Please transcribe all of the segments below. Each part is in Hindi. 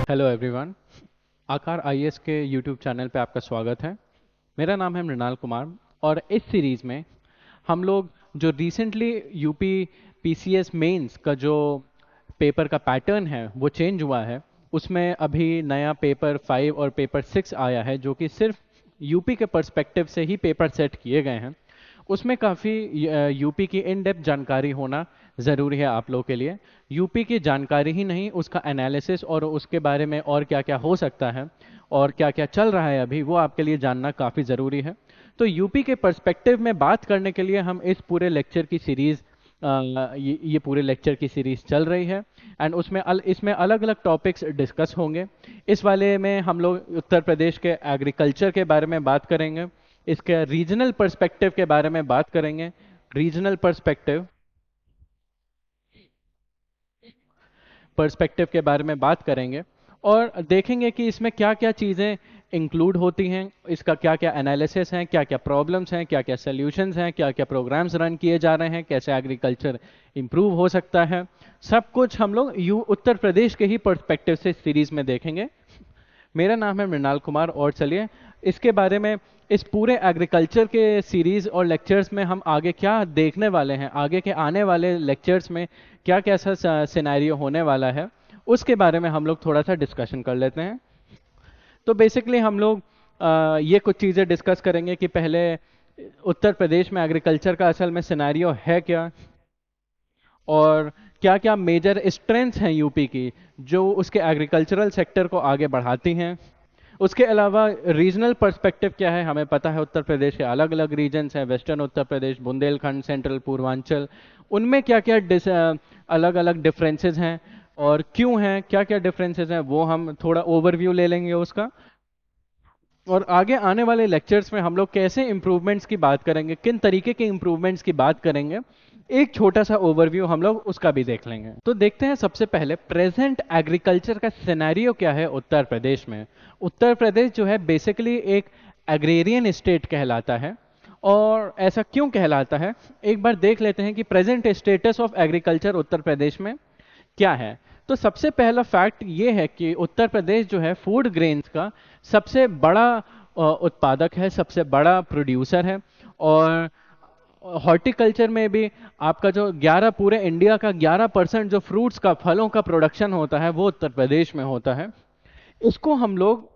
Hello everyone. आकार आईएएस के यूट्यूब चैनल पे आपका स्वागत है। मेरा नाम है मृणाल कुमार और इस सीरीज़ में हम लोग जो रिसेंटली यूपी पीसीएस मेंस का जो पेपर का पैटर्न है वो चेंज हुआ है। उसमें अभी नया पेपर 5 और पेपर 6 आया है जो कि सिर्फ यूपी के पर्सपेक्टिव से ही पेपर सेट किए गए हैं। उसमें काफ़ी यूपी की इन डेप्थ जानकारी होना ज़रूरी है आप लोगों के लिए। यूपी की जानकारी ही नहीं, उसका एनालिसिस और उसके बारे में और क्या क्या हो सकता है और क्या क्या चल रहा है अभी, वो आपके लिए जानना काफ़ी ज़रूरी है। तो यूपी के पर्सपेक्टिव में बात करने के लिए हम इस पूरे लेक्चर की सीरीज़ ये पूरे लेक्चर की सीरीज़ चल रही है एंड इसमें अलग अलग टॉपिक्स डिस्कस होंगे। इस वाले में हम लोग उत्तर प्रदेश के एग्रीकल्चर के बारे में बात करेंगे, इसके रीजनल पर्सपेक्टिव के बारे में बात करेंगे। रीजनल पर्सपेक्टिव के बारे में बात करेंगे और देखेंगे कि इसमें क्या क्या चीज़ें इंक्लूड होती हैं, इसका क्या क्या एनालिसिस है, क्या क्या प्रॉब्लम्स हैं, क्या क्या सॉल्यूशंस हैं, क्या क्या प्रोग्राम्स रन किए जा रहे हैं, कैसे एग्रीकल्चर इंप्रूव हो सकता है। सब कुछ हम लोग उत्तर प्रदेश के ही पर्सपेक्टिव से सीरीज में देखेंगे। मेरा नाम है मृणाल कुमार और चलिए इसके बारे में, इस पूरे एग्रीकल्चर के सीरीज और लेक्चर्स में हम आगे क्या देखने वाले हैं, आगे के आने वाले लेक्चर्स में क्या कैसा सिनेरियो होने वाला है, उसके बारे में हम लोग थोड़ा सा डिस्कशन कर लेते हैं। तो बेसिकली हम लोग ये कुछ चीज़ें डिस्कस करेंगे कि पहले उत्तर प्रदेश में एग्रीकल्चर का असल में सिनेरियो है क्या, और क्या क्या मेजर स्ट्रेंथ्स हैं यूपी की जो उसके एग्रीकल्चरल सेक्टर को आगे बढ़ाती हैं। उसके अलावा रीजनल पर्सपेक्टिव क्या है, हमें पता है उत्तर प्रदेश के अलग अलग रीजन्स हैं, वेस्टर्न उत्तर प्रदेश, बुंदेलखंड, सेंट्रल पूर्वांचल, उनमें क्या क्या अलग अलग डिफरेंसेस हैं और क्यों हैं, क्या क्या डिफरेंसेस हैं, वो हम थोड़ा ओवरव्यू ले लेंगे उसका। और आगे आने वाले लेक्चर्स में हम लोग कैसे इंप्रूवमेंट्स की बात करेंगे, किन तरीके के इंप्रूवमेंट्स की बात करेंगे, एक छोटा सा ओवरव्यू हम लोग उसका भी देख लेंगे। तो देखते हैं सबसे पहले प्रेजेंट एग्रीकल्चर का सिनेरियो क्या है उत्तर प्रदेश में। उत्तर प्रदेश जो है बेसिकली एक एग्रेरियन स्टेट कहलाता है। और ऐसा क्यों कहलाता है, एक बार देख लेते हैं कि प्रेजेंट स्टेटस ऑफ एग्रीकल्चर उत्तर प्रदेश में क्या है। तो सबसे पहला फैक्ट ये है कि उत्तर प्रदेश जो है फूड ग्रेन्स का सबसे बड़ा उत्पादक है, सबसे बड़ा प्रोड्यूसर है। और हॉर्टिकल्चर में भी आपका जो 11 पूरे इंडिया का 11% जो फ्रूट्स का, फलों का प्रोडक्शन होता है वो उत्तर प्रदेश में होता है। इसको हम लोग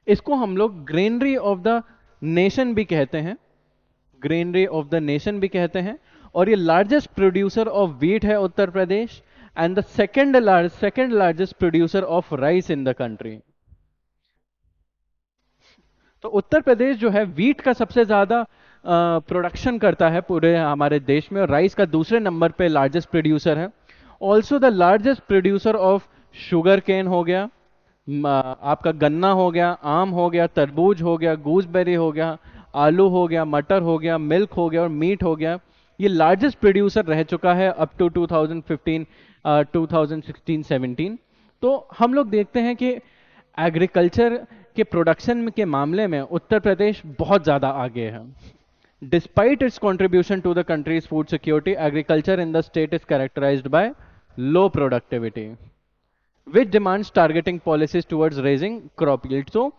इसको हम लोग ग्रेनरी ऑफ द नेशन भी कहते हैं, ग्रेनरी ऑफ द नेशन भी कहते हैं। और ये लार्जेस्ट प्रोड्यूसर ऑफ व्हीट है Uttar Pradesh and the second largest producer of rice in the country. तो उत्तर प्रदेश जो है व्हीट का सबसे ज्यादा प्रोडक्शन करता है पूरे हमारे देश में, और राइस का दूसरे नंबर पे लार्जेस्ट प्रोड्यूसर है। Also the largest producer of sugarcane हो गया, आपका गन्ना हो गया, आम हो गया, तरबूज हो गया, गूसबेरी हो गया, आलू हो गया, मटर हो गया, मिल्क हो गया और मीट हो गया। ये लार्जेस्ट प्रोड्यूसर रह चुका है अप टू 2015 2016-17। तो हम लोग देखते हैं कि एग्रीकल्चर के प्रोडक्शन के मामले में उत्तर प्रदेश बहुत ज़्यादा आगे है। Despite its contribution to the country's food security, agriculture in the state is characterized by low productivity, which demands targeting policies towards raising crop yield. So,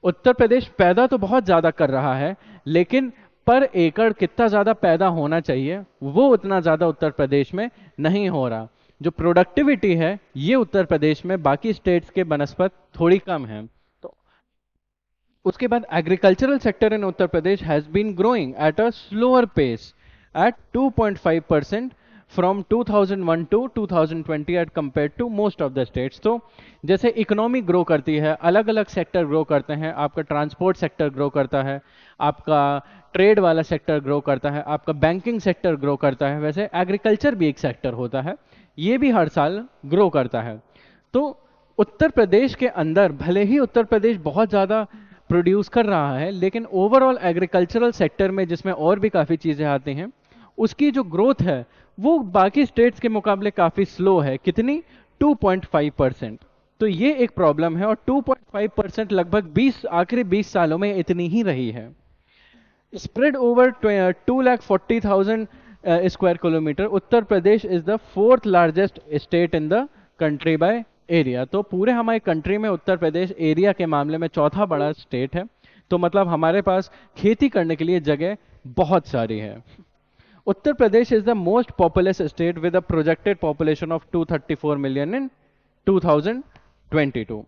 Uttar Pradesh पैदा तो बहुत ज़्यादा कर रहा है, लेकिन पर एकड़ कितना ज़्यादा पैदा होना चाहिए वो उतना ज़्यादा उत्तर प्रदेश में नहीं हो रहा। जो प्रोडक्टिविटी है ये उत्तर प्रदेश में बाकी स्टेट्स के बनस्पत थोड़ी कम है। तो उसके बाद agricultural sector in Uttar Pradesh has been growing at a slower pace at 2.5% from 2001 to 2020 at compare to most of the states. तो जैसे इकोनॉमी ग्रो करती है, अलग अलग सेक्टर ग्रो करते हैं, आपका ट्रांसपोर्ट सेक्टर ग्रो करता है, आपका ट्रेड वाला सेक्टर ग्रो करता है, आपका बैंकिंग सेक्टर ग्रो करता है, वैसे एग्रीकल्चर भी एक सेक्टर होता है, ये भी हर साल ग्रो करता है। तो उत्तर प्रदेश के अंदर भले ही उत्तर प्रदेश बहुत ज़्यादा प्रोड्यूस कर रहा है, लेकिन ओवरऑल एग्रीकल्चरल सेक्टर में जिसमें और भी काफ़ी चीज़ें आती हैं, उसकी जो ग्रोथ है वो बाकी स्टेट्स के मुकाबले काफ़ी स्लो है। कितनी? 2.5%। तो ये एक प्रॉब्लम है और 2.5% लगभग 20 आखिरी 20 सालों में इतनी ही रही है। Spread over 2,40,000 square kilometre, Uttar Pradesh is the fourth largest state in the country by area. तो पूरे हमारे कंट्री में उत्तर प्रदेश एरिया के मामले में चौथा बड़ा स्टेट है। तो मतलब हमारे पास खेती करने के लिए जगह बहुत सारी है। Uttar Pradesh is the most populous state with a projected population of 234 million in 2022।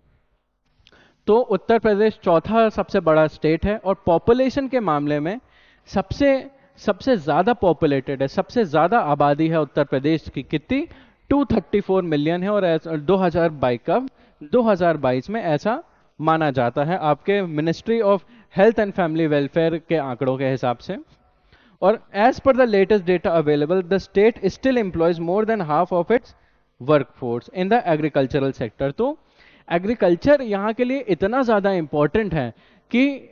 तो उत्तर प्रदेश चौथा सबसे बड़ा स्टेट है और पॉपुलेशन के मामले में सबसे सबसे ज्यादा पॉपुलेटेड है, सबसे ज्यादा आबादी है उत्तर प्रदेश की। कितनी? 234 मिलियन है। और 2022 में ऐसा माना जाता है आपके ministry of health and family welfare के आंकड़ों के हिसाब से। और as per the latest data available, the state still employs more than half of its workforce in the agricultural sector. तो एग्रीकल्चर यहाँ के लिए इतना ज्यादा इंपॉर्टेंट है कि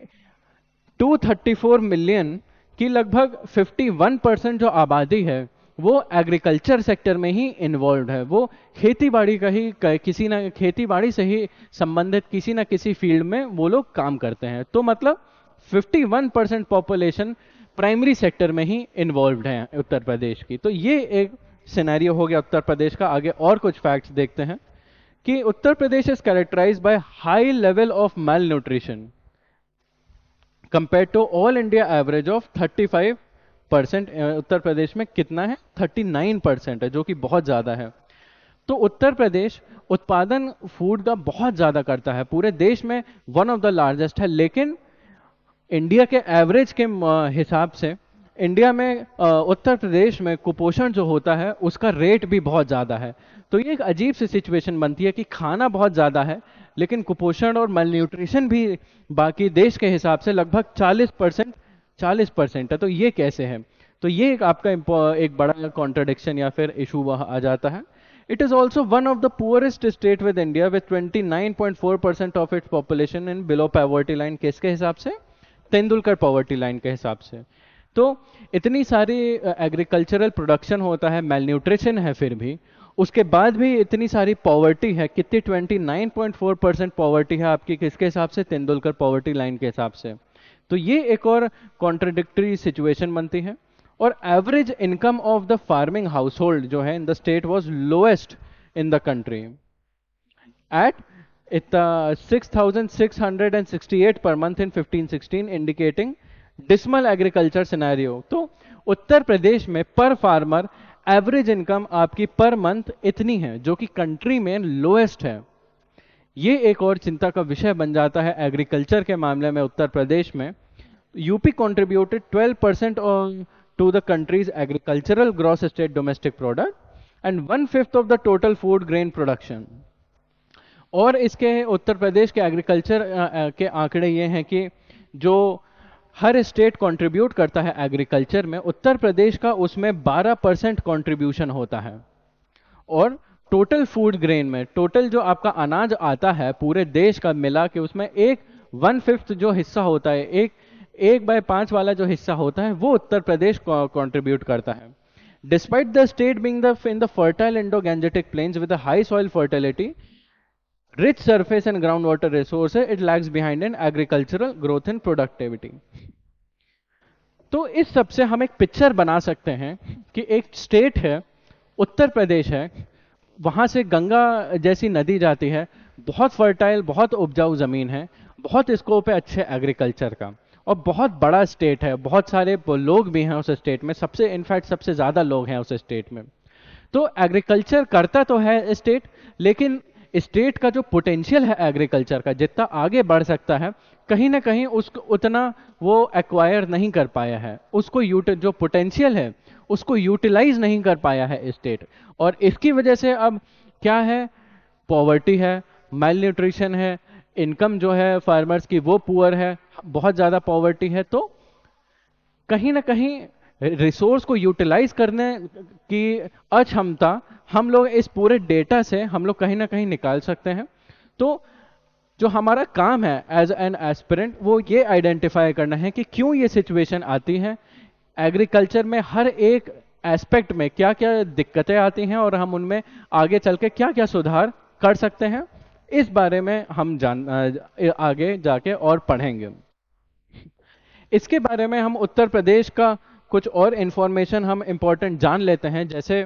234 मिलियन की लगभग 51% जो आबादी है वो एग्रीकल्चर सेक्टर में ही इन्वॉल्व है। वो खेती बाड़ी का ही किसी ना खेती बाड़ी से ही संबंधित किसी ना किसी फील्ड में वो लोग काम करते हैं। तो मतलब 51% पॉपुलेशन प्राइमरी सेक्टर में ही इन्वॉल्व है उत्तर प्रदेश की। तो ये एक सिनेरियो हो गया उत्तर प्रदेश का। आगे और कुछ फैक्ट्स देखते हैं कि Uttar Pradesh is characterised by high level of malnutrition compare to all India average of 35%। Uttar Pradesh में कितना है? 39% है, जो कि बहुत ज्यादा है। तो उत्तर प्रदेश उत्पादन फूड का बहुत ज्यादा करता है, पूरे देश में वन ऑफ द लार्जेस्ट है। लेकिन इंडिया के एवरेज के हिसाब से इंडिया में उत्तर प्रदेश में कुपोषण जो होता है उसका रेट भी बहुत ज़्यादा है। तो ये एक अजीब सी सिचुएशन बनती है कि खाना बहुत ज़्यादा है लेकिन कुपोषण और मलन्यूट्रिशन भी बाकी देश के हिसाब से लगभग 40% है। तो ये कैसे है? तो ये एक आपका एक बड़ा कॉन्ट्रडिक्शन या फिर इशू वहाँ आ जाता है। It is also one of the poorest state with India with 29.4% of its population in below poverty line. किसके हिसाब से? तेंदुलकर पॉवर्टी लाइन के हिसाब से। तो इतनी सारी एग्रीकल्चरल प्रोडक्शन होता है, मेलन्यूट्रिशन है, फिर भी उसके बाद भी इतनी सारी पॉवर्टी है। कितनी? 29.4% पॉवर्टी है आपकी किसके हिसाब से? तेंदुलकर पॉवर्टी लाइन के हिसाब से। तो ये एक और कॉन्ट्रडिक्टरी सिचुएशन बनती है। और average income of the farming house hold जो है in the state was lowest in the country at 6,668 per month in 15-16, indicating dismal agriculture scenario। तो उत्तर प्रदेश में पर फार्मर एवरेज इनकम आपकी पर मंथ इतनी है जो कि कंट्री में लोएस्ट है। ये एक और चिंता का विषय बन जाता है एग्रीकल्चर के मामले में। उत्तर प्रदेश में UP contributed 12% to the country's agricultural gross state domestic product and 1/5 of the total food grain production. और इसके उत्तर प्रदेश के एग्रीकल्चर के आंकड़े ये हैं कि जो हर स्टेट कंट्रीब्यूट करता है एग्रीकल्चर में, उत्तर प्रदेश का उसमें 12% कंट्रीब्यूशन होता है। और टोटल फूड ग्रेन में टोटल जो आपका अनाज आता है पूरे देश का मिला के उसमें 1/5 जो हिस्सा होता है, 1/5 वाला जो हिस्सा होता है वो उत्तर प्रदेश कंट्रीब्यूट करता है। Despite the state being in the fertile Indo Gangetic plains with high soil fertility, rich surface and groundwater resources, it lags behind in agricultural growth and productivity। तो इस सब से हम एक पिक्चर बना सकते हैं कि एक स्टेट है उत्तर प्रदेश है, वहां से गंगा जैसी नदी जाती है, बहुत फर्टाइल, बहुत उपजाऊ जमीन है, बहुत स्कोप है अच्छे एग्रीकल्चर का, और बहुत बड़ा स्टेट है, बहुत सारे लोग भी हैं उस स्टेट में, सबसे इनफैक्ट सबसे ज्यादा लोग हैं उस स्टेट में। तो एग्रीकल्चर करता तो है स्टेट, लेकिन स्टेट का जो पोटेंशियल है एग्रीकल्चर का जितना आगे बढ़ सकता है, कहीं ना कहीं उसको उतना वो एक्वायर नहीं कर पाया है, उसको जो पोटेंशियल है उसको यूटिलाइज नहीं कर पाया है स्टेट। और इसकी वजह से अब क्या है? पॉवर्टी है, मेल न्यूट्रिशन है, इनकम जो है फार्मर्स की वो पुअर है, बहुत ज्यादा पॉवर्टी है। तो कहीं ना कहीं रिसोर्स को यूटिलाइज करने की अक्षमता हम लोग इस पूरे डेटा से हम लोग कहीं ना कहीं निकाल सकते हैं। तो जो हमारा काम है एज एन एस्पिरेंट वो ये आइडेंटिफाई करना है कि क्यों ये सिचुएशन आती है एग्रीकल्चर में, हर एक एस्पेक्ट में क्या क्या दिक्कतें आती हैं और हम उनमें आगे चल के क्या क्या सुधार कर सकते हैं, इस बारे में हम आगे जाके और पढ़ेंगे। इसके बारे में हम उत्तर प्रदेश का कुछ और इंफॉर्मेशन हम इंपॉर्टेंट जान लेते हैं। जैसे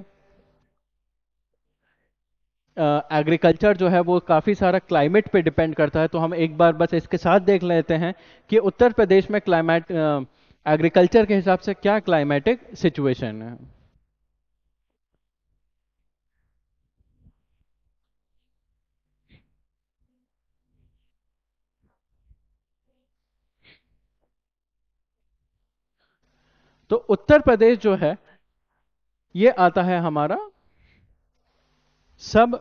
एग्रीकल्चर जो है वो काफ़ी सारा क्लाइमेट पे डिपेंड करता है। तो हम एक बार बस इसके साथ देख लेते हैं कि उत्तर प्रदेश में क्लाइमेट एग्रीकल्चर के हिसाब से क्या क्लाइमेटिक सिचुएशन है। तो उत्तर प्रदेश जो है ये आता है हमारा सब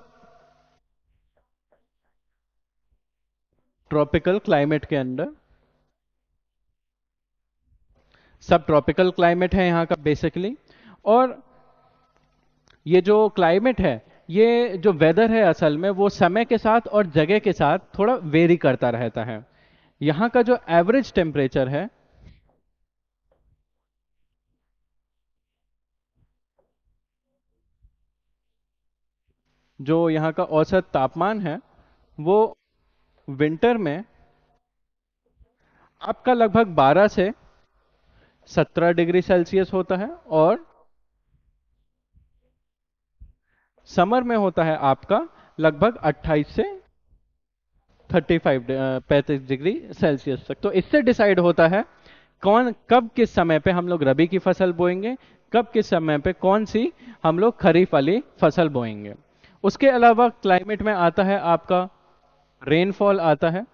ट्रॉपिकल क्लाइमेट के अंदर। सब ट्रॉपिकल क्लाइमेट है यहाँ का बेसिकली। और ये जो क्लाइमेट है, ये जो वेदर है असल में वो समय के साथ और जगह के साथ थोड़ा वेरी करता रहता है। यहाँ का जो एवरेज टेम्परेचर है, जो यहाँ का औसत तापमान है, वो विंटर में आपका लगभग 12 से 17 डिग्री सेल्सियस होता है, और समर में होता है आपका लगभग 28 से 35 डिग्री सेल्सियस तक। तो इससे डिसाइड होता है कौन कब किस समय पे हम लोग रबी की फसल बोएंगे, कब किस समय पे कौन सी हम लोग खरीफ वाली फसल बोएंगे। उसके अलावा क्लाइमेट में आता है आपका रेनफॉल आता है।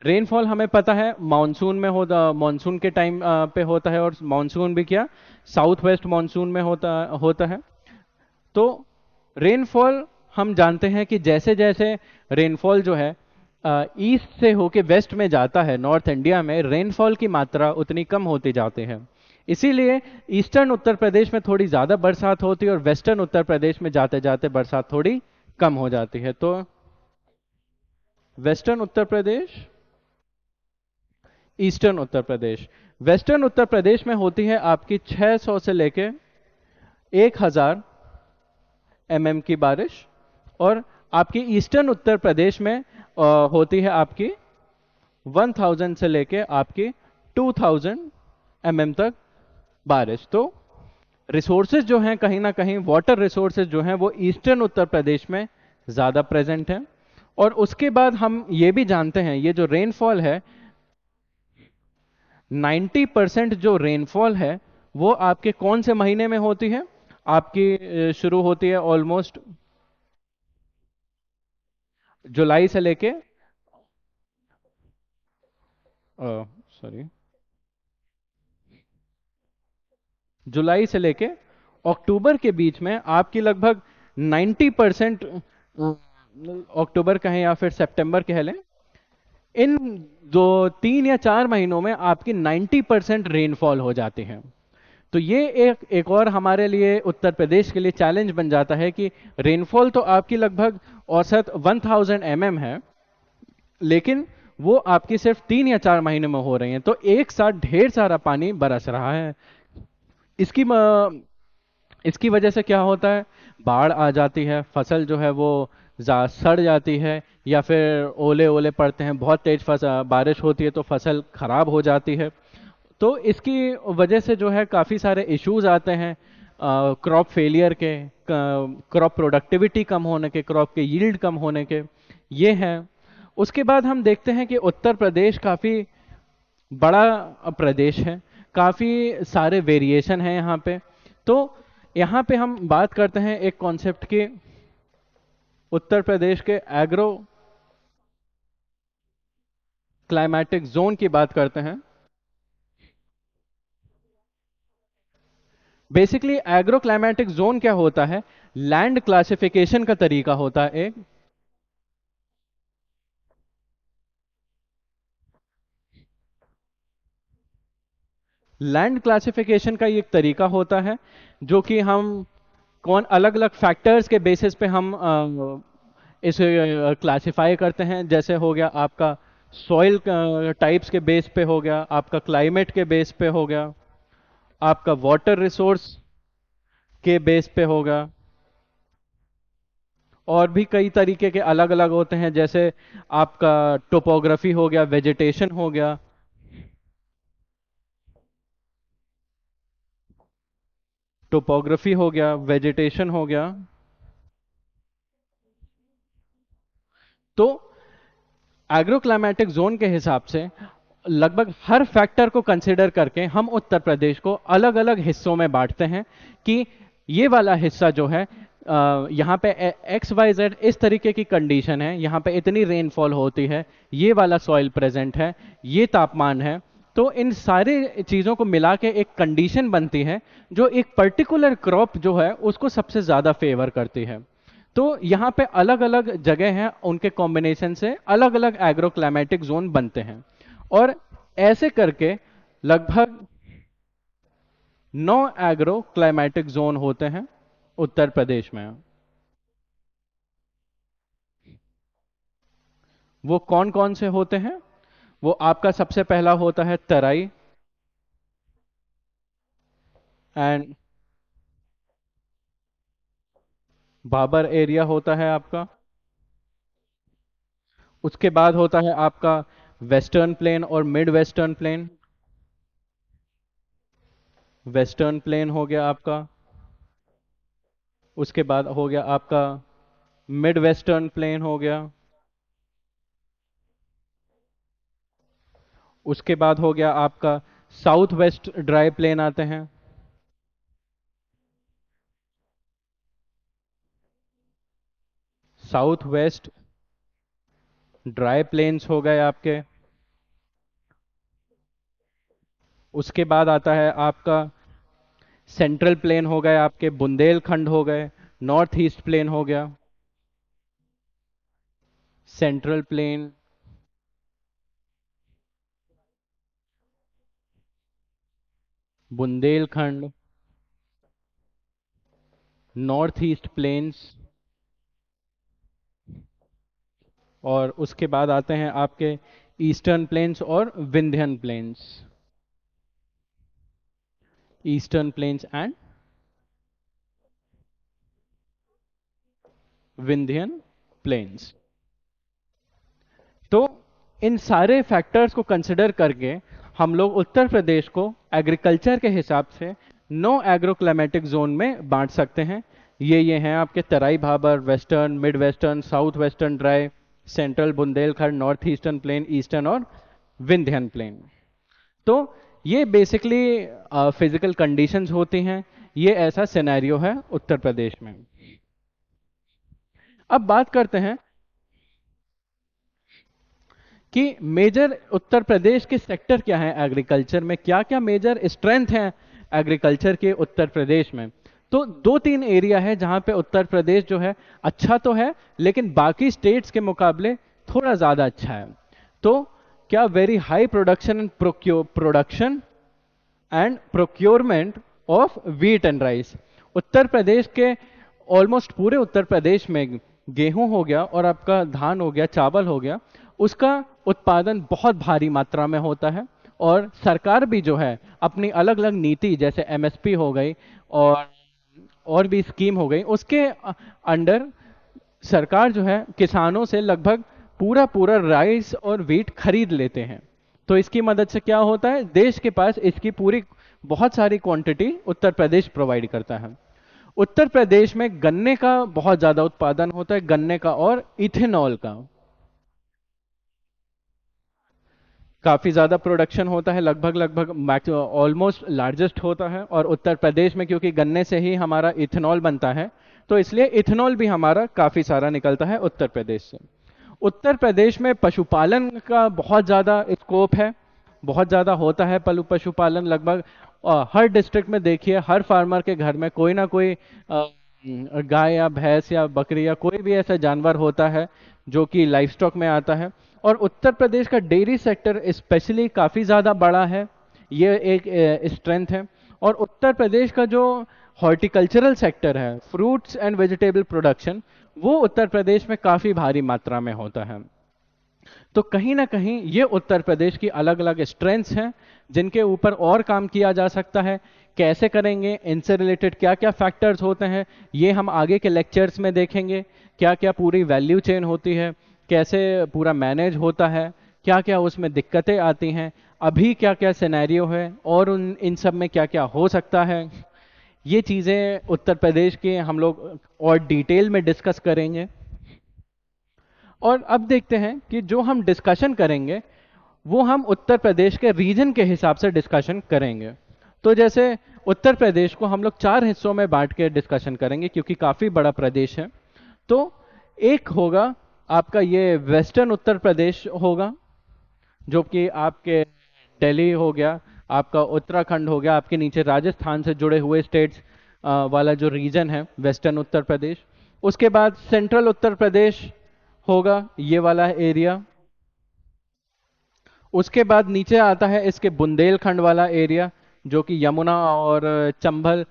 रेनफॉल हमें पता है मानसून में होता, मानसून के टाइम पे होता है, और मानसून भी क्या, साउथ वेस्ट मानसून में होता होता है। तो रेनफॉल हम जानते हैं कि जैसे जैसे रेनफॉल जो है ईस्ट से होके वेस्ट में जाता है, नॉर्थ इंडिया में रेनफॉल की मात्रा उतनी कम होती जाती है। इसीलिए ईस्टर्न उत्तर प्रदेश में थोड़ी ज़्यादा बरसात होती है और वेस्टर्न उत्तर प्रदेश में जाते जाते बरसात थोड़ी कम हो जाती है। तो western Uttar Pradesh, eastern Uttar Pradesh. Western उत्तर प्रदेश में होती है आपकी 600 से लेके 1000 एमएम की बारिश, और आपकी ईस्टर्न उत्तर प्रदेश में होती है आपकी 1000 से लेके आपकी 2000 एमएम तक बारिश। तो रिसोर्सेज जो हैं, कहीं ना कहीं वाटर रिसोर्सेज जो हैं वो ईस्टर्न उत्तर प्रदेश में ज़्यादा प्रेजेंट हैं। और उसके बाद हम ये भी जानते हैं, ये जो रेनफॉल है, 90% जो रेनफॉल है वो आपके कौन से महीने में होती है? आपकी शुरू होती है ऑलमोस्ट जुलाई से लेके, सॉरी, जुलाई से लेके अक्टूबर के बीच में आपकी लगभग 90%, अक्टूबर कहें या फिर सितंबर कह लें, इन दो 3 या 4 महीनों में आपकी 90% रेनफॉल हो जाती है। तो ये एक और हमारे लिए उत्तर प्रदेश के लिए चैलेंज बन जाता है कि रेनफॉल तो आपकी लगभग औसत 1000 एमएम है, लेकिन वो आपकी सिर्फ 3 या 4 महीने में हो रही है। तो एक साथ ढेर सारा पानी बरस रहा है। इसकी इसकी वजह से क्या होता है, बाढ़ आ जाती है, फसल जो है वो सड़ जाती है, या फिर ओले ओले पड़ते हैं, बहुत तेज बारिश होती है तो फसल खराब हो जाती है। तो इसकी वजह से जो है काफ़ी सारे इश्यूज आते हैं, क्रॉप फेलियर के, क्रॉप प्रोडक्टिविटी कम होने के, क्रॉप के यील्ड कम होने के, ये हैं। उसके बाद हम देखते हैं कि उत्तर प्रदेश काफ़ी बड़ा प्रदेश है, काफ़ी सारे वेरिएशन हैं यहाँ पे। तो यहाँ पे हम बात करते हैं एक कॉन्सेप्ट की, उत्तर प्रदेश के एग्रो क्लाइमेटिक जोन की बात करते हैं। बेसिकली एग्रो क्लाइमेटिक जोन क्या होता है? लैंड क्लासिफिकेशन का तरीका होता है एक। लैंड क्लासिफिकेशन का ये एक तरीका होता है जो कि हम कौन अलग अलग फैक्टर्स के बेसिस पे हम इसे क्लासिफाई करते हैं। जैसे हो गया आपका सॉइल टाइप्स के बेस पे हो गया, आपका क्लाइमेट के बेस पे हो गया, आपका वाटर रिसोर्स के बेस पे होगा, और भी कई तरीके के अलग अलग होते हैं, जैसे आपका टोपोग्राफी हो गया, वेजिटेशन हो गया। टोपोग्राफी हो गया, वेजिटेशन हो गया। तो एग्रोक्लाइमेटिक जोन के हिसाब से लगभग हर फैक्टर को कंसिडर करके हम उत्तर प्रदेश को अलग अलग हिस्सों में बांटते हैं कि ये वाला हिस्सा जो है, यहाँ पे एक्स वाई जेड इस तरीके की कंडीशन है, यहाँ पे इतनी रेनफॉल होती है, ये वाला सॉइल प्रेजेंट है, ये तापमान है। तो इन सारी चीज़ों को मिला के एक कंडीशन बनती है जो एक पर्टिकुलर क्रॉप जो है उसको सबसे ज़्यादा फेवर करती है। तो यहाँ पे अलग अलग जगह हैं, उनके कॉम्बिनेशन से अलग अलग एग्रोक्लाइमेटिक जोन बनते हैं। और ऐसे करके लगभग 9 एग्रोक्लाइमेटिक जोन होते हैं उत्तर प्रदेश में। वो कौन कौन से होते हैं? वो आपका सबसे पहला होता है तराई एंड भाबर एरिया होता है आपका। उसके बाद होता है आपका वेस्टर्न प्लेन और mid western plain. Western plain हो गया आपका। उसके बाद हो गया आपका मिड वेस्टर्न प्लेन हो गया। उसके बाद हो गया आपका साउथ वेस्ट ड्राई प्लेन आते हैं। साउथ वेस्ट ड्राई प्लेन्स हो गए आपके। उसके बाद आता है आपका सेंट्रल प्लेन हो गए आपके, बुंदेलखंड हो गए, नॉर्थ ईस्ट प्लेन हो गया। Central plain, Bundelkhand, north east plains. और उसके बाद आते हैं आपके ईस्टर्न प्लेन्स और Vindhyan plains. Eastern plains and Vindhyan plains. तो इन सारे फैक्टर्स को कंसिडर करके हम लोग उत्तर प्रदेश को एग्रीकल्चर के हिसाब से 9 एग्रोक्लाइमेटिक जोन में बांट सकते हैं। ये हैं आपके Terai Bhabar, western, mid western, south western dry, central Bundelkhand, north eastern plain, eastern और विंध्यन प्लेन। तो ये बेसिकली फिजिकल कंडीशंस होती हैं। ये ऐसा सिनेरियो है उत्तर प्रदेश में। अब बात करते हैं कि मेजर उत्तर प्रदेश के सेक्टर क्या है एग्रीकल्चर में, क्या क्या मेजर स्ट्रेंथ है एग्रीकल्चर के उत्तर प्रदेश में। तो दो तीन एरिया है जहां पे उत्तर प्रदेश जो है अच्छा तो है, लेकिन बाकी स्टेट्स के मुकाबले थोड़ा ज्यादा अच्छा है। तो क्या very high production and production and procurement of wheat and rice. Uttar Pradesh के ऑलमोस्ट पूरे उत्तर प्रदेश में गेहूं हो गया और आपका धान हो गया, चावल हो गया, उसका उत्पादन बहुत भारी मात्रा में होता है। और सरकार भी जो है अपनी अलग अलग नीति, जैसे एमएसपी हो गई और भी स्कीम हो गई, उसके अंडर सरकार जो है किसानों से लगभग पूरा पूरा राइस और व्हीट खरीद लेते हैं। तो इसकी मदद से क्या होता है, देश के पास इसकी पूरी बहुत सारी क्वांटिटी उत्तर प्रदेश प्रोवाइड करता है। उत्तर प्रदेश में गन्ने का बहुत ज्यादा उत्पादन होता है, गन्ने का और इथेनॉल का काफी ज्यादा प्रोडक्शन होता है, लगभग लगभग ऑलमोस्ट लार्जेस्ट होता है। और उत्तर प्रदेश में क्योंकि गन्ने से ही हमारा इथेनॉल बनता है, तो इसलिए इथेनॉल भी हमारा काफी सारा निकलता है उत्तर प्रदेश से। उत्तर प्रदेश में पशुपालन का बहुत ज़्यादा स्कोप है, बहुत ज़्यादा होता है पशुपालन। लगभग हर डिस्ट्रिक्ट में देखिए, हर फार्मर के घर में कोई ना कोई गाय या भैंस या बकरी या कोई भी ऐसा जानवर होता है जो कि लाइफ स्टॉक में आता है। और उत्तर प्रदेश का डेयरी सेक्टर स्पेशली काफ़ी ज़्यादा बड़ा है, ये एक स्ट्रेंथ है। और उत्तर प्रदेश का जो हॉर्टिकल्चरल सेक्टर है, फ्रूट्स एंड वेजिटेबल प्रोडक्शन, वो उत्तर प्रदेश में काफी भारी मात्रा में होता है। तो कहीं ना कहीं ये उत्तर प्रदेश की अलग अलग स्ट्रेंथ्स हैं जिनके ऊपर और काम किया जा सकता है। कैसे करेंगे, इनसे रिलेटेड क्या क्या फैक्टर्स होते हैं, ये हम आगे के लेक्चर्स में देखेंगे। क्या क्या पूरी वैल्यू चेन होती है, कैसे पूरा मैनेज होता है, क्या क्या उसमें दिक्कतें आती हैं, अभी क्या क्या सिनेरियो है और इन सब में क्या क्या हो सकता है। ये चीज़ें उत्तर प्रदेश के हम लोग और डिटेल में डिस्कस करेंगे। और अब देखते हैं कि जो हम डिस्कशन करेंगे वो हम उत्तर प्रदेश के रीजन के हिसाब से डिस्कशन करेंगे। तो जैसे उत्तर प्रदेश को हम लोग 4 हिस्सों में बांट के डिस्कशन करेंगे क्योंकि काफ़ी बड़ा प्रदेश है। तो एक होगा आपका ये वेस्टर्न उत्तर प्रदेश होगा, जो कि आपके दिल्ली हो गया, आपका उत्तराखंड हो गया, आपके नीचे राजस्थान से जुड़े हुए स्टेट्स वाला जो रीजन है वेस्टर्न उत्तर प्रदेश। उसके बाद सेंट्रल उत्तर प्रदेश होगा ये वाला एरिया। उसके बाद नीचे आता है इसके बुंदेलखंड वाला एरिया, जो कि यमुना और चंबल,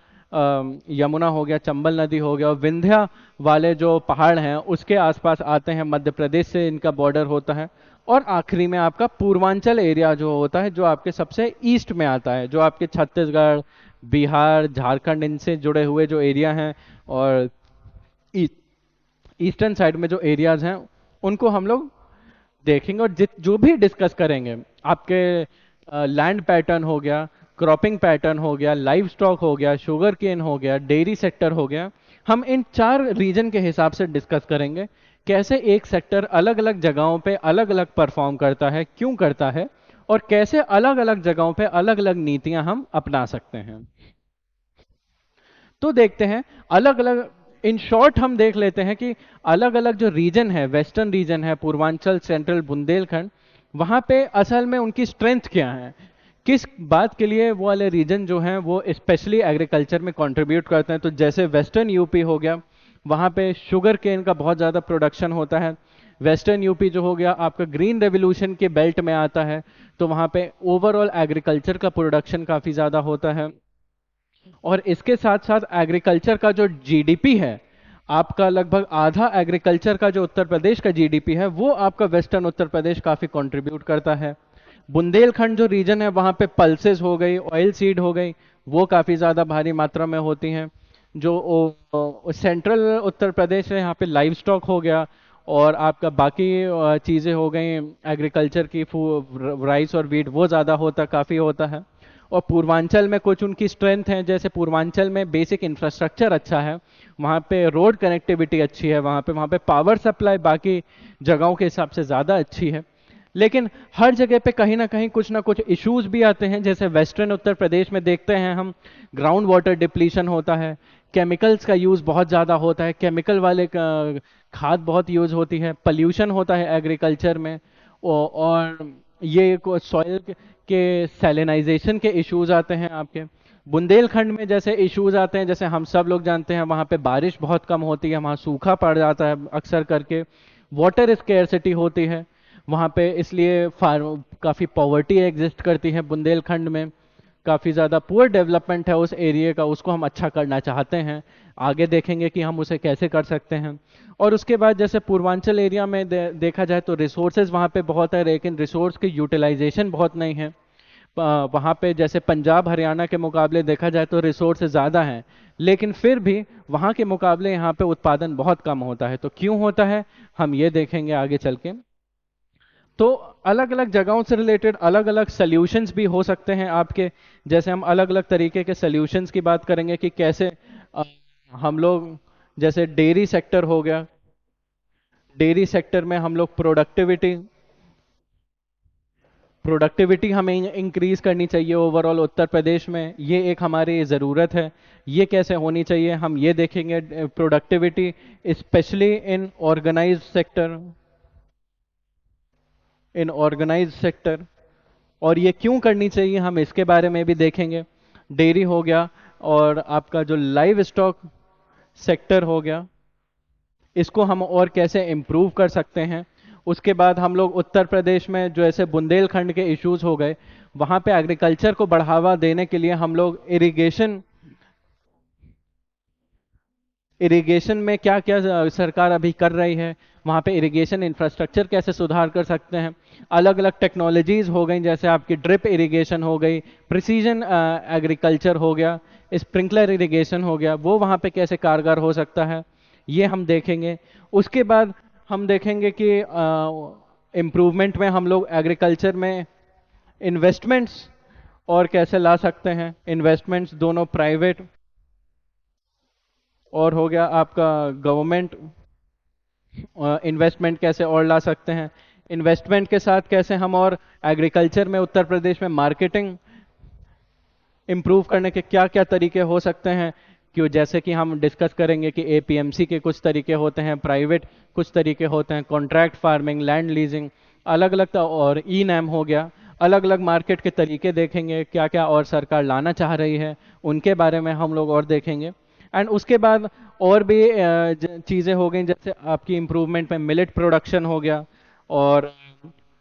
यमुना हो गया, चंबल नदी हो गया, और विंध्या वाले जो पहाड़ हैं उसके आसपास आते हैं, मध्य प्रदेश से इनका बॉर्डर होता है। और आखिरी में आपका पूर्वांचल एरिया जो होता है, जो आपके सबसे ईस्ट में आता है, जो आपके छत्तीसगढ़, बिहार, झारखंड इनसे जुड़े हुए जो एरिया हैं, और ईस्टर्न साइड में जो एरियाज हैं उनको हम लोग देखेंगे। और जित जो भी डिस्कस करेंगे, आपके लैंड पैटर्न हो गया, क्रॉपिंग पैटर्न हो गया, लाइव स्टॉक हो गया, शुगर केन हो गया, डेयरी सेक्टर हो गया, हम इन 4 रीजन के हिसाब से डिस्कस करेंगे कैसे एक सेक्टर अलग अलग जगहों पे अलग अलग परफॉर्म करता है, क्यों करता है, और कैसे अलग अलग जगहों पे अलग अलग नीतियां हम अपना सकते हैं। तो देखते हैं अलग अलग, इन शॉर्ट हम देख लेते हैं कि अलग अलग जो रीजन है, वेस्टर्न रीजन है, पूर्वांचल, सेंट्रल, बुंदेलखंड, वहां पे असल में उनकी स्ट्रेंथ क्या है, किस बात के लिए वो वाले रीजन जो हैं वो स्पेशली एग्रीकल्चर में कंट्रीब्यूट करते हैं। तो जैसे वेस्टर्न यूपी हो गया, वहां पे शुगर केन का बहुत ज़्यादा प्रोडक्शन होता है। वेस्टर्न यूपी जो हो गया आपका ग्रीन रेवोल्यूशन के बेल्ट में आता है, तो वहां पे ओवरऑल एग्रीकल्चर का प्रोडक्शन काफ़ी ज़्यादा होता है। और इसके साथ साथ एग्रीकल्चर का जो जीडीपी है, आपका लगभग आधा एग्रीकल्चर का जो उत्तर प्रदेश का जीडीपी है वो आपका वेस्टर्न उत्तर प्रदेश काफी कंट्रीब्यूट करता है। बुंदेलखंड जो रीजन है वहां पे पल्सेस हो गई, ऑयल सीड हो गई, वो काफी ज्यादा भारी मात्रा में होती हैं। जो सेंट्रल उत्तर प्रदेश है यहाँ पे लाइव स्टॉक हो गया, और आपका बाकी चीजें हो गई एग्रीकल्चर की, राइस और वीट, वो ज्यादा होता, काफी होता है। और पूर्वांचल में कुछ उनकी स्ट्रेंथ है, जैसे पूर्वांचल में बेसिक इंफ्रास्ट्रक्चर अच्छा है, वहाँ पे रोड कनेक्टिविटी अच्छी है, वहाँ पे पावर सप्लाई बाकी जगहों के हिसाब से ज़्यादा अच्छी है। लेकिन हर जगह पे कहीं ना कुछ इश्यूज भी आते हैं। जैसे वेस्टर्न उत्तर प्रदेश में देखते हैं हम, ग्राउंड वाटर डिप्लीशन होता है, केमिकल्स का यूज़ बहुत ज़्यादा होता है, केमिकल वाले खाद बहुत यूज़ होती है, पल्यूशन होता है एग्रीकल्चर में, और ये सॉइल के सैलिनाइजेशन के इश्यूज आते हैं आपके। बुंदेलखंड में जैसे इश्यूज आते हैं, जैसे हम सब लोग जानते हैं वहाँ पे बारिश बहुत कम होती है, वहाँ सूखा पड़ जाता है अक्सर करके, वाटर स्केर्सिटी होती है वहाँ पे, इसलिए फार्म काफ़ी पॉवर्टी एग्जिस्ट करती है बुंदेलखंड में, काफ़ी ज़्यादा पुअर डेवलपमेंट है उस एरिया का, उसको हम अच्छा करना चाहते हैं, आगे देखेंगे कि हम उसे कैसे कर सकते हैं। और उसके बाद जैसे पूर्वांचल एरिया में देखा जाए तो रिसोर्सेज वहाँ पे बहुत है, लेकिन रिसोर्स की यूटिलाइजेशन बहुत नहीं है। वहाँ पे जैसे पंजाब हरियाणा के मुकाबले देखा जाए तो रिसोर्स ज़्यादा हैं, लेकिन फिर भी वहाँ के मुकाबले यहाँ पे उत्पादन बहुत कम होता है। तो क्यों होता है हम ये देखेंगे आगे चल के। तो अलग अलग जगहों से रिलेटेड अलग अलग सॉल्यूशंस भी हो सकते हैं आपके। जैसे हम अलग अलग तरीके के सॉल्यूशंस की बात करेंगे कि कैसे हम लोग, जैसे डेयरी सेक्टर हो गया, डेयरी सेक्टर में हम लोग प्रोडक्टिविटी हमें इंक्रीज करनी चाहिए ओवरऑल उत्तर प्रदेश में, ये एक हमारी ज़रूरत है। ये कैसे होनी चाहिए हम ये देखेंगे, productivity specially in organise sector, और ये क्यों करनी चाहिए हम इसके बारे में भी देखेंगे। डेयरी हो गया, और आपका जो लाइव स्टॉक सेक्टर हो गया, इसको हम और कैसे इम्प्रूव कर सकते हैं। उसके बाद हम लोग उत्तर प्रदेश में जो ऐसे बुंदेलखंड के इश्यूज हो गए, वहाँ पे एग्रीकल्चर को बढ़ावा देने के लिए हम लोग इरिगेशन इरिगेशन में क्या क्या सरकार अभी कर रही है, वहाँ पे इरिगेशन इंफ्रास्ट्रक्चर कैसे सुधार कर सकते हैं। अलग अलग टेक्नोलॉजीज हो गई, जैसे आपकी ड्रिप इरिगेशन हो गई, प्रिसीजन एग्रीकल्चर हो गया, स्प्रिंकलर इरिगेशन हो गया, वो वहाँ पे कैसे कारगर हो सकता है, ये हम देखेंगे। उसके बाद हम देखेंगे कि इम्प्रूवमेंट में हम लोग एग्रीकल्चर में इन्वेस्टमेंट्स और कैसे ला सकते हैं, इन्वेस्टमेंट्स दोनों प्राइवेट और हो गया आपका गवर्नमेंट इन्वेस्टमेंट कैसे और ला सकते हैं, इन्वेस्टमेंट के साथ कैसे हम और एग्रीकल्चर में उत्तर प्रदेश में मार्केटिंग इम्प्रूव करने के क्या क्या तरीके हो सकते हैं। क्यों, जैसे कि हम डिस्कस करेंगे कि एपीएमसी के कुछ तरीके होते हैं, प्राइवेट कुछ तरीके होते हैं, कॉन्ट्रैक्ट फार्मिंग, लैंड लीजिंग, अलग अलग, और ई नैम हो गया, अलग अलग मार्केट के तरीके देखेंगे, क्या क्या और सरकार लाना चाह रही है उनके बारे में हम लोग और देखेंगे। एंड उसके बाद और भी चीज़ें हो गई, जैसे आपकी इम्प्रूवमेंट में मिलेट प्रोडक्शन हो गया, और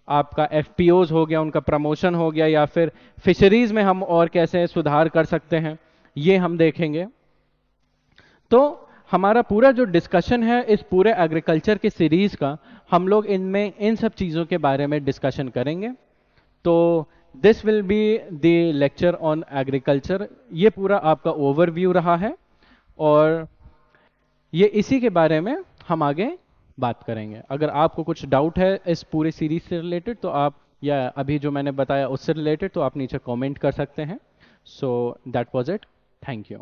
आपका एफपीओज हो गया, उनका प्रमोशन हो गया, या फिर फिशरीज में हम और कैसे सुधार कर सकते हैं, ये हम देखेंगे। तो हमारा पूरा जो डिस्कशन है इस पूरे एग्रीकल्चर के सीरीज का, हम लोग इनमें इन सब चीज़ों के बारे में डिस्कशन करेंगे। तो this will be the lecture on agriculture. ये पूरा आपका ओवरव्यू रहा है, और ये इसी के बारे में हम आगे बात करेंगे। अगर आपको कुछ डाउट है इस पूरे सीरीज से रिलेटेड, तो आप, या अभी जो मैंने बताया उससे रिलेटेड, तो आप नीचे कमेंट कर सकते हैं। So that was it. Thank you.